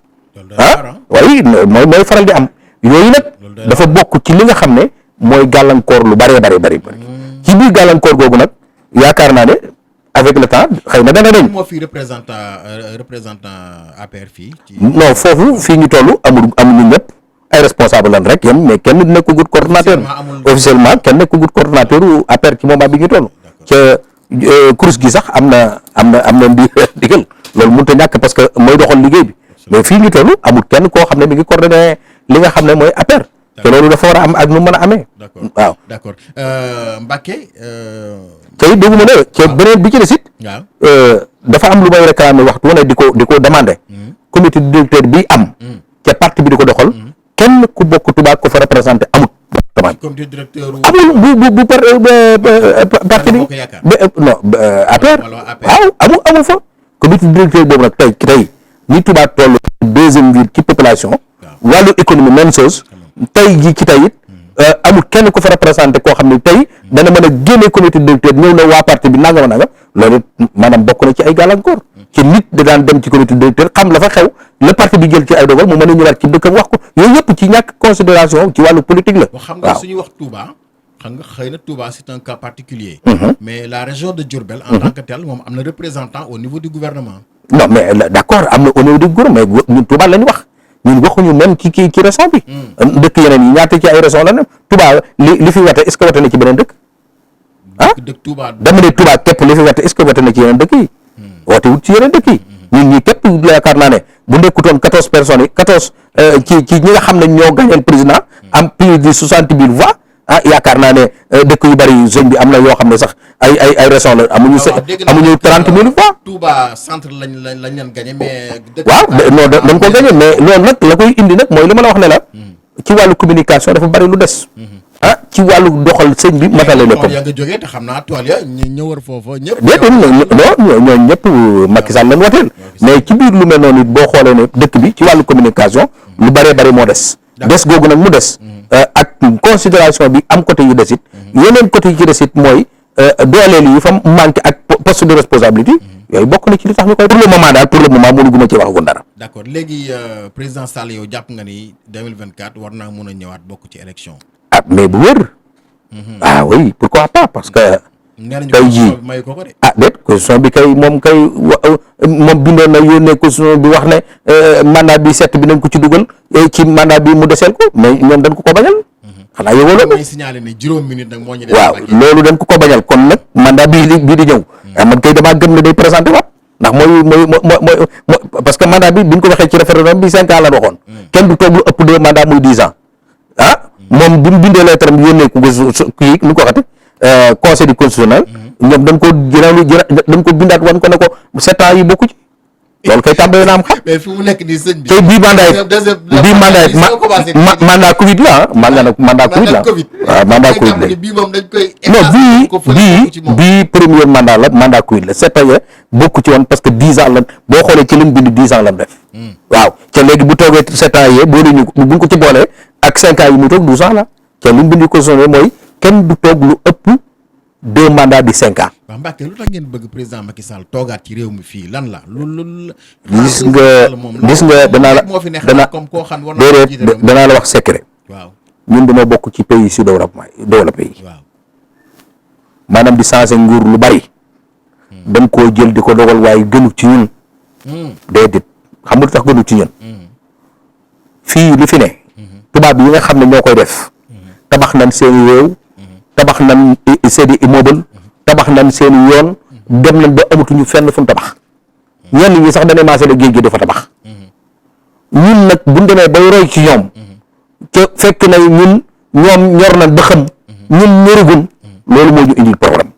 waaye mooy faral di am yooyu nag dafa bokk ci li nga xam ne mooy gàllankoor lu bari ci biir gàllankoor googu nag yaakaar naa ne avec le temps xëy na dana deñ
moo fi représentant APR fii
non fii ñu toll amuñu ñëpp ay responsable lan rek yam mais kenn nekkagut coordonnateur officiellement kenn nekkagut coordonnateur APR ci moment bi ñu toll ca kurus gi sax am na digal loolu mënut a ñàkk parce que mooy doxal liggéey bi mais fii ñu toll amul kenn koo xam ne mi ngi coordonné li nga xam ne mooy APR te loolu dafa war a am ak nu mën a amee waaw
d'accord Mbacké
tey déggu ma ne ca beneen bi ci des it dafa am lu may réclamer waxtu wane di ko demandé comité directeur bi am ca parti bi di ko doxal kenn ku bokk tubaab ko fa représenté amut
comité directeur
amul bu parti bi non APR waaw amul fa comité directeur boobu nag tey ni tubaab toll deuxième ville ci population wàllu économie même chose tey ji ci tey it amul kenn ku fa représenté koo xam ne tey dana mën a génne comité directeur ñëw na waa parti bi nangama nangam loolu maanaam bokk na ci ay gàllankoor ci nit da daan dem ci comité directeur xam la fa xew le parti bi jël ci ay dogal mu mën a ñëwaat ci dëkkam wax ko yooyu yëpp ci ñàkk considération ci wàllu politique la.
xam nga suñuy wax Touba xam nga xëy na Touba c'est un cas particulier mais la région de Diourbel en tant que tel moom am na représentant au niveau du gouvernement.
non mais d'accord am na au niveau du gouvernement mais ñun Touba lañ wax ñun waxuñu même ci région bi dëkk yeneen yi ñaata ci ay région la ne Touba li fi wate est-ce que wate na ci beneen dëkk
dëkk Touba
dama ne Touba képp li fi wate est-ce que wate na ci yeneen dëkk yi wate wut ci yeneen dëkk yi ñun ñii képp yaakaar naa ne bu nekkutoon 14 personnes yi 14 ci ñi nga xam ne ñoo gañal président am plus de 60 000 voix yaakaar naa ne dëkk yu bari sëñ bi am na yoo xam ne sax ay région la amuñu 30 000 voix.
Touba centre lañ leen gagné mais.
waaw non dañ ko gagné mais loolu nag la koy indi nag mooy li ma la wax ne la ci wàllu communication dafa bari lu des. ci wàllu doxal sëñ bi matale lépp.
yaa nga jógee te xam naa tool ya ñu wër foofa ñëpp.
ñooñu ñëpp Macky Sall lañ wateel mais ci biir lu mel noonu it boo xoolee ne dëkk bi ci wàllu communication lu bari moo des. des googu nag mu des. ak considération bi am côté yu des it. yeneen côté yi ci des it mooy dooleel yi fa manqué ak poste de responsabilité. yooyu bokk na ci li tax ñu koy pour le moment daal pour le moment mënuguma ci waxagoon dara.
d'accord léegi président Sall yow jàpp nga ni 2024 war naa mën a ñëwaat bokk ci élection.
mais bu wér ah oui pourquoi pas parce que tey jii déet constitution bi kay moom moom bindoon na yónnee constitution bi wax ne mandat bi 7 bi nañ ko ci dugal ci mandat bi mu deseel ko mais ñoom dañ ko bañal xanaa yow loolu
signalé ne juróom minute nag moo ñu
waaw loolu dañ ko bañal kon nag mandat bii di ñëw man kay damaa gëm ne day présenté waat ndax mooy parce que mandat bi biñ ko waxee ci référendum bi 5 ans la waxoon kenn du toog lu ëpp 2 mandat muy 10 ans moom bi mu bindee lettre am yónnee ko kii nu ko waxati conseil du constitutionnel ñoom dañ ko bindaat wan ko ne ko 7 ans yi bokku ci loolu kay tàmbali na am xam
mais fi mu nekk nii sëñ bi
tey bii mandat Covid la mandat Covid la waaw mandat Covid la
bii moom dañ koy
non bii premier mandat la mandat Covid la 7 ans bokku ci woon parce que 10 ans la boo xoolee ci lim bind 10 ans la def waaw ca léegi bu toogee 7 ans yee boo dee buñ ko ci boolee ak 5 ans yi mu toog 12 ans la ca lim bind constitution mooy kenn du toog lu ëpp 2 mandats di 5 ans.
waaw Mbacke lu tax ngeen bëgg président Macky Sall toogaat ci réew mi fii lan la loolu.
gis nga danaa la wax secret.
waaw
ñun dañoo bokk ci pays sous-développé yi.
waaw
maanaam di changer nguur lu bari. dañ koo jël di ko dogal waaye gënu ci ñun. déedéet xam nga lu tax gënu ci ñun. fii li fi ne. tubaab yi nga xam ne ñoo koy def. tabax nañ seeni réew. tabax nañ seeni immeuble tabax nañ seeni yoon dem nañ ba amatuñu fenn fu ñu tabax ñenn ñi sax dañuy maasee la géej gi dafa tabax ñun nag buñ demee bay roy ci ñoom ca fekk na ñun ñoom ñor nañ ba xam ñun ñorugun loolu moo ñu indil problème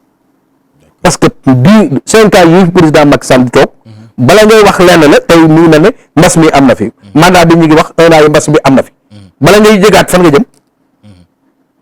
parce que di 5 ans yi président Macky Sall di toog bala ngay wax lenn la tey mu ngi ne mbas mi am na fi mandat bi ñu ngi wax 1 an yi mbas bi am na fi bala ngay jëgaat fan nga jëm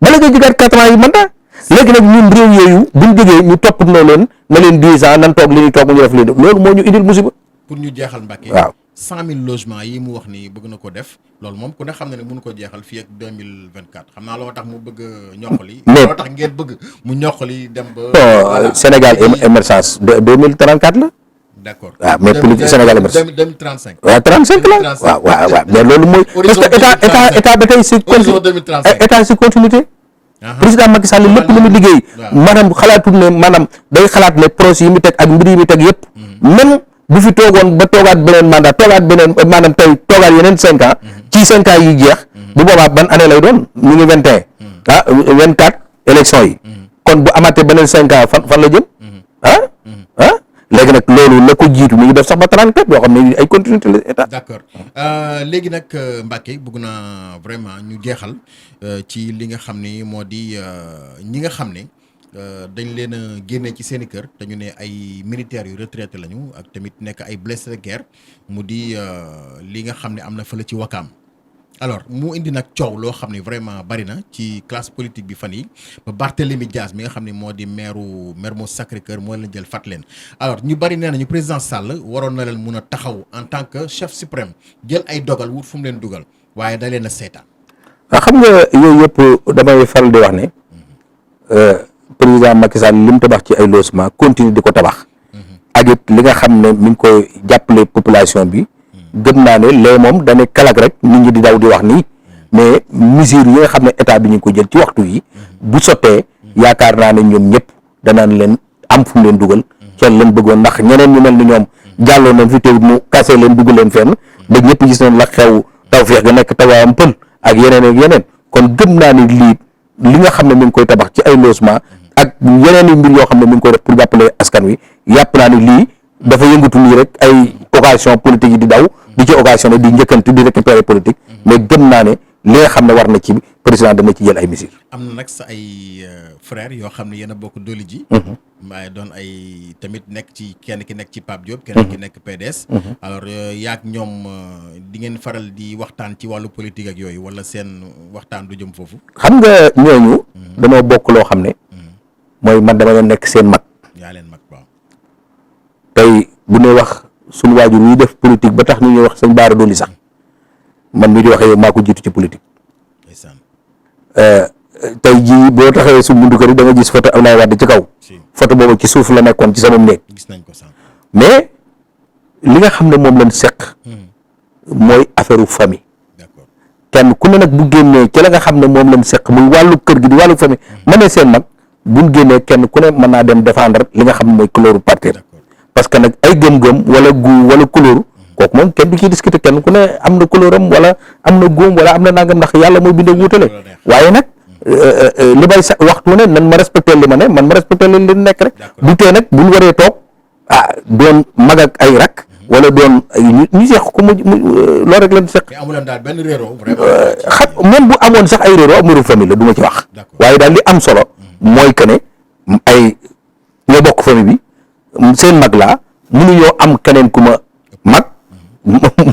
bala ngay jëgaat 4 ans yi mandat léegi nag ñun réew yooyu buñ jógee ñu toppatoo leen na leen 10 ans nan toog li ñuy toog mu ñu def leen loolu moo ñu indil musiba.
pour ñu jeexal Mbacke.
waaw
100 000 logements yi mu wax ni bëgg na ko def loolu moom ku ne xam na ne mënu ko jeexal fii ak 2024 xam naa loo tax mu bëgg a ñoqali. loo tax ngeen bëgg mu ñoqali dem ba.
Sénégal émergence 2034 la.
d'accord
waaw mais politique Sénégal émergence
2035.
waaw 35 la waaw mais loolu mooy. parce que état ba tey si.
horizon 2035
état si continuité. président Macky Sall lépp lu mu liggéey maanaam xalaatul ne maanaam day xalaat ne projet yi mu teg ak mbir yi mu teg yëpp même bu fi toogoon ba toogaat beneen mandat toogaat beneen maanaam tey toogaat yeneen 5 ans ci 5 ans yi jeex bu boobaa ban année lay doon ñu ngi 21 24 élection yi kon bu amaatee beneen 5 ans fan la jëm léegi nag loolu la ko jiitu mi ngi def sax ba 34 yoo xam ne ay continuité la état.
d'accord léegi nag Mbacke bëgg naa vraiment ñu jeexal ci li nga xam ni moo di ñi nga xam ne dañ leen a génne ci seen i kër dañu ne ay militaires yu retraité lañu ak tamit nekk ay blessés de guerre mu di li nga xam ne am na fële ci Wakaam. alors mu indi nag coow loo xam ne vraiment bari na ci classe politique bi fan yi ba Barthélémy Dias mi nga xam ne moo di maire Mermoz Sacré-Cœur moo leen jël fat leen alors ñu bari nee nañu président Sall waroon na leen mun a taxaw en tant que chef suprême jël ay dogal wut fu mu leen dugal waaye da leen a seetaan.
xam nga yooyu yëpp damay faral di wax ne président Macky Sall li mu tabax ci ay logement continue di ko tabax ak it li nga xam ne mi ngi koy jàppale population bi. gëm naa ne léegi moom dañuy kalak rek nit ñi di daw di wax nii mais mesures yi nga xam ne état bi ñu ngi ko jël ci waxtu yi bu sottee yaakaar naa ne ñoom ñëpp danaan leen am fu mu leen dugal ca leen bëggoon ndax ñeneen ñu mel ni ñoom jàlloo nañ fi teewut mu kase leen dugg leen fenn ba ñëpp gis nañ la xew Tawfekh ga nekk tawaayam pël ak yeneen kon gëm naa ne li nga xam ne mi ngi koy tabax ci ay logement ak yeneen i mbir yoo xam ne mi ngi koy def pour jàppale askan wi yàpp naa ne lii dafa yëngatu nii rek ay occasion politique yi di daw di ci occasion di njëkkante di récupérer politique mais gëm naa ne li nga xam ne war na ci président dana ci jël ay mesures.
am na nag sa ay frères yoo xam ne yéen a bokk dooli ji. waaye doon ay tamit nekk ci kenn ki nekk ci Pape Diop. kenn ki nekk PDS. alors yaag ñoom di ngeen faral di waxtaan ci wàllu politique ak yooyu wala seen waxtaan du jëm foofu.
xam nga ñooñu. dañoo bokk loo xam ne. mooy man dama nekk seen mag.
yaa leen mag waaw.
tey bu ñuy wax suñu waajur yi def politique ba tax ñu ñuy wax sëñ Baara Doli sax man mii di waxee yow maa ko jiitu ci politique. tey jii boo taxawee suñu buntu kër yi da nga gis photo Abdoulaye Wade ci kaw. photo boobu ci suuf la nekkoon ci sama néeg.
gis nañ ko sax
mais li nga xam ne moom lañ seq. mooy affaire famille.
d'accord
kenn ku ne nag bu génnee ci la nga xam ne moom lañ seq muy wàllu kër gi di wàllu famille ma ne seen mag buñ génnee kenn ku ne mën naa dem défendre li nga xam ne mooy couleur parti parce que nag ay gëm-gëm wala wala couleur kooku moom kenn du ciy discuter, kenn ku ne am na couleur am wala am na góom wala am na nangam ndax yàlla mooy bindee wuutale waaye nag li may sa waxtu ne nan ma respecté li ma ne man ma respecté li nekk rek du tee nag buñ waree toog doon mag ak ay rak wala doon ñu seq ko mu loolu rek lañ seq.
mais amu leen daal benn réeroo vraiment.
xam même bu amoon sax ay réeroo amuru famille la du ma ci wax. waaye daal li am solo mooy que ne ay ñoo bokk famille bi seen mag laa mënuñoo am keneen ku ma mag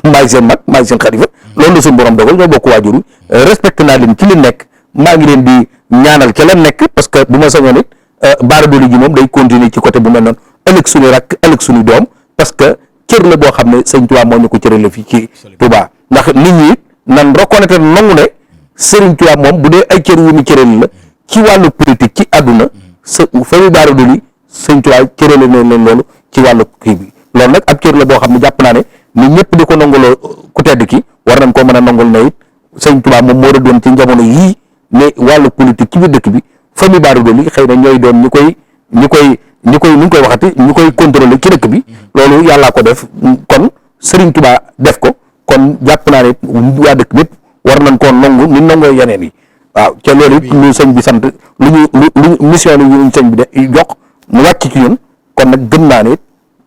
maay seen mag maay seen xalifa loolu la suñu borom dogal ñoo bokk waajur respecté naa leen ci li nekk maa ngi leen di ñaanal ca la nekk parce que bu ma sañoon it Bara Dolly ji moom day continuer ci côté bu mel noonu ëllëg suñu rakk ëllëg suñu doom parce que cër la boo xam ne sëñ Touba moo ñu ko cërale fii ci Touba ndax nit ñi nan reconnaître nangu ne Sëriñ Touba moom bu dee ay cër yu mu cërale la ci wàllu politique ci àdduna sa famille Bara Dolly sëñ Touba cërale na leen loolu ci wàllu kii bi loolu nag ab cër la boo xam ne jàpp naa ne nit ñëpp di ko nanguloo ku tedd ki war nañ koo mën a nangul ne it sëñ Touba moom moo doon ci jamono yii ne wàllu politique ci biir dëkk bi famille Bara Dolly xëy na ñooy doon ñi koy nu ñu koy waxati ñu koy contrôler ci dëkk bi loolu yàllaa ko def kon Serigne Touba def ko kon jàpp naa ne waa dëkk bépp war nañ koo nangu ni nangoo yeneen yi waaw ca loolu it lu sëñ bi sant lu mission yi ñu sëñ bi de jox mu wàcc ci ñun kon nag gëm naa ne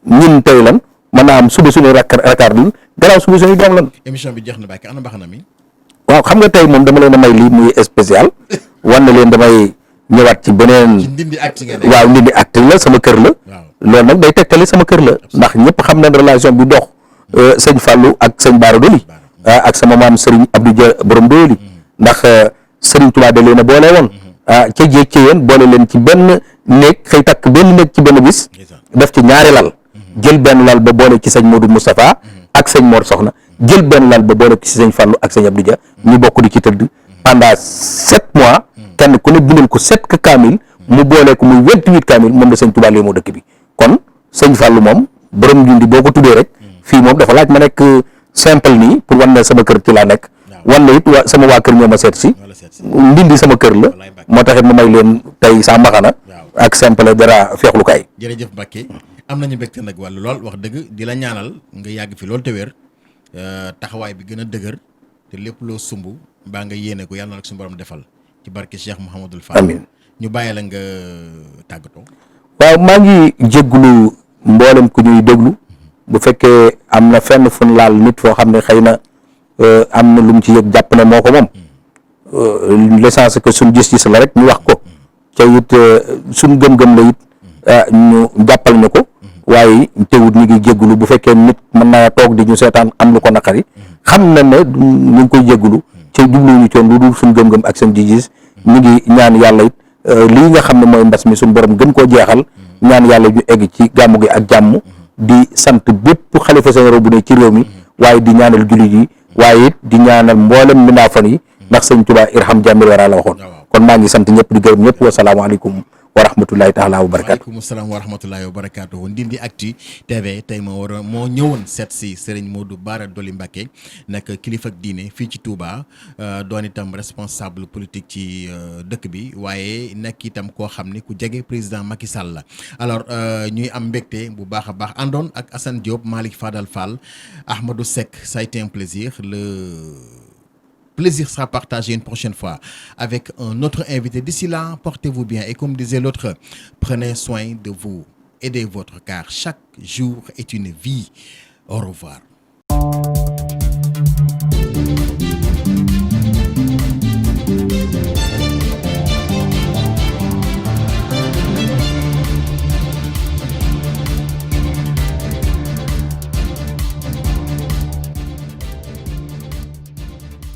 ñun tey lan mën naa am suba suñu rakaar lan gannaaw suba suñu doom lan.
émission bi jeex na Mbacke ana mbaxana mi.
waaw xam nga tey moom dama leen a may lii muy spécial wan na leen damay ñëwaat ci beneen waaw Ndindy Actu la sama kër la loolu nag day tegtali sama kër la ndax ñëpp xam nañ relation bi dox sëñ Fallou ak sëñ Bara Dolly ak sama maam Serigne Abdou Dia borom Dolly ndax Serigne Touba da leen a boole woon ca jéeg ci yéen boole leen ci benn néeg xëy takk benn néeg ci benn bis def ci ñaari lal jël benn lal ba boole ci sëñ Modou Moustapha ak sëñ Mor Soxna jël benn lal ba boole ci sëñ Fallou ak sëñ Abdou Dia ñu bokk di ci tëdd pendant 7 mois kenn ku ne bindal ko 7 kaamil mu boole ko muy 28 kaamil moom la sëñ Touba lee moo dëkk bi kon sëñ Fallou moom borom Ndindy boo ko tuddee rek fii moom dafa laaj ma nekk simple nii pour wan ne sama kër ci laa nekk wan na it sama waa kër ñoo ma seet si Ndindy sama kër la moo taxit ma may leen tey sa mbaxana ak simple dara feexlukaay.
jërëjëf Mbacke am nañu mbégte nag wàllu lool wax dëgg di la ñaanal nga yàgg fi loolu te wér taxawaay bi gën a dëgër te lépp loo sumb mbaa nga yéene ko yàlla na la suñu borom defal ci barke Cheikh Mouhamadul Fall.
amiin
ñu bàyyi la nga tàggatoo.
waaw maa ngi jéggulu mboolem ku ñuy déglu bu fekkee am na fenn fu laal nit foo xam ne xëy na am na lu mu ci yëg jàpp ne moo ko moom l'essence que suñ gis-gis la rek ñu wax ko ca it suñ gëm-gëm la it ñu jàppal ñu ko waaye teewut ñu ngi jéggulu bu fekkee nit mën naa toog di ñu seetaan am lu ko naqari xam na ne ñu ngi koy jéggulu ca jubluwuñu coon lu dul suñ gëm-gëm ak seen gis-gis ñu ngi ñaan yàlla it lii nga xam ne mooy mbas mi suñu borom gën koo jeexal ñaan yàlla ñu egg ci gàmmu gi ak jàmm di sant bépp xalifa généraux bu ne ci réew mi waaye di ñaanal jullit yi waaye it di ñaanal mboolem mbindaafan yi ndax sëñ Tuubaa irham jàmmil wara la waxoon kon maa ngi sant ñëpp di gërëm ñëpp wasalaamaaleykum wa rahmatullahi taala wa barakaatu.
waaleykum salaam wa rahmatullahi wa barakaatu. Ndindy Actu TV tey moo ñëwoon seet si Serigne Modou Bara Dolly Mbacké nag kilifa ak diine fii ci Touba doon itam responsable politique ci dëkk bi waaye nekk itam koo xam ni ku jege président Macky Sall la alors ñuy am mbégte bu baax a baax àndoon ak Assane Diop Malick Fadal Fall Ahmadou Seck ça a été un plaisir. Le plaisir sera partagé une prochaine fois avec un autre invité. D'ici là, portez-vous bien et comme disait l'autre, prenez soin de vous et des vôtres car chaque jour est une vie. Au revoir.